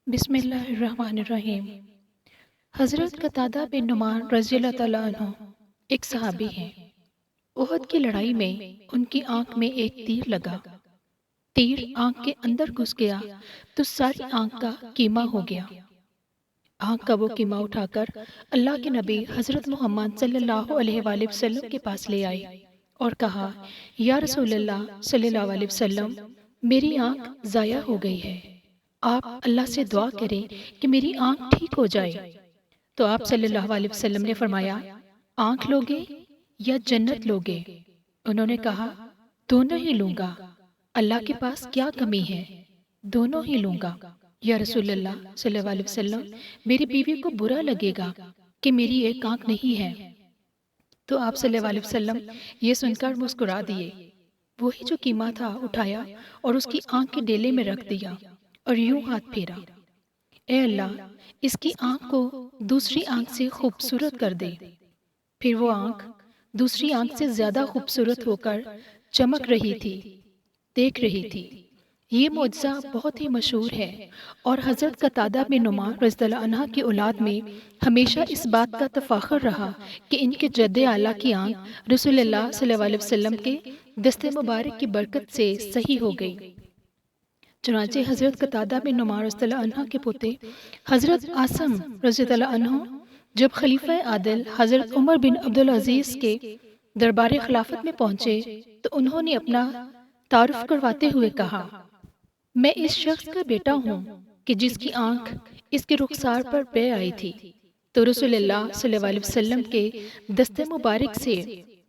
بسم اللہ الرحمن الرحیم۔ حضرت قتادہ بن نعمان رضی اللہ تعالیٰ عنہ ایک صحابی ہیں۔ احد کی لڑائی میں ان کی آنکھ میں ایک تیر لگا۔ تیر آنکھ کے اندر گھس گیا تو ساری آنکھ کا کیما ہو گیا۔ آنکھ کا وہ کیما اٹھا کر اللہ کے نبی حضرت محمد صلی اللہ علیہ وآلہ وسلم کے پاس لے آئے اور کہا، یا رسول اللہ صلی اللہ علیہ وسلم، میری آنکھ ضائع ہو گئی ہے، آپ اللہ سے دعا کریں کہ میری آنکھ ٹھیک ہو جائے۔ تو آپ صلی اللہ علیہ وسلم نے فرمایا، آنکھ لوگے یا جنت لوگے؟ انہوں نے کہا، دونوں ہی لوں گا، اللہ کے پاس کیا کمی ہے، دونوں ہی لوں گا۔ یا رسول اللہ صلی اللہ علیہ وسلم، میری بیوی کو برا لگے گا کہ میری ایک آنکھ نہیں ہے۔ تو آپ صلی اللہ علیہ وسلم یہ سن کر مسکرا دیے۔ وہی جو کیما تھا اٹھایا اور اس کی آنکھ کے ڈیلے میں رکھ دیا اور یوں ہاتھ پھیرا، اے اللہ، اس کی آنکھ کو دوسری آنکھ سے خوبصورت کر دے۔ پھر وہ آنکھ دوسری آنکھ سے زیادہ خوبصورت ہو کر چمک رہی تھی، دیکھ رہی تھی۔ یہ معجزہ بہت ہی مشہور ہے اور حضرت قتادہ بن نعمان رضی اللہ عنہ کی اولاد میں ہمیشہ اس بات کا تفاخر رہا کہ ان کے جد اعلیٰ کی آنکھ رسول اللہ صلی اللہ علیہ وسلم کے دست مبارک کی برکت سے صحیح ہو گئی۔ چنانچہ حضرت قتادہ بن نعمان رضی اللہ عنہ کے پوتے حضرت عاصم رضی اللہ عنہ جب خلیفہ عادل حضرت عمر بن عبدالعزیز کے دربار خلافت میں پہنچے تو انہوں نے اپنا تعارف کرواتے ہوئے کہا، میں اس شخص کا بیٹا ہوں کہ جس کی آنکھ اس کے رخسار پر بے آئی تھی، تو رسول اللہ صلی اللہ علیہ وسلم کے دست مبارک سے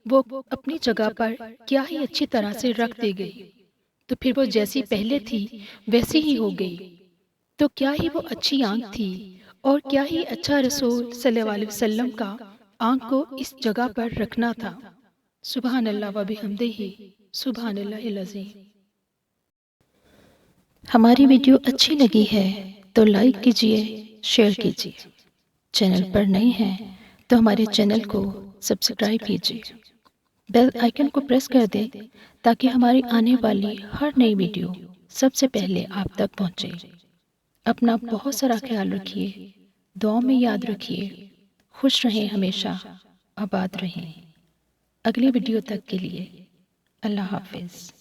وہ اپنی جگہ پر کیا ہی اچھی طرح سے رکھ دی گئی، تو پھر وہ جیسی پہلے تھی ویسی ہی ہو گئی۔ تو کیا ہی وہ اچھی آنکھ تھی اور کیا ہی اچھا رسول صلی اللہ علیہ وسلم کا آنکھ کو اس جگہ پر رکھنا تھا۔ سبحان اللہ و بحمدہ، سبحان اللہ العظیم۔ ہماری ویڈیو اچھی لگی ہے تو لائک کیجئے، شیئر کیجئے۔ چینل پر نئے ہیں تو ہمارے چینل کو سبسکرائب کیجئے، بیل آئیکن کو پریس کر دیں تاکہ ہماری آنے والی ہر نئی ویڈیو سب سے پہلے آپ تک پہنچے۔ اپنا بہت سارا خیال رکھیے، دعاؤں میں یاد رکھیے، خوش رہیں، ہمیشہ آباد رہیں۔ اگلی ویڈیو تک کے لیے اللہ حافظ۔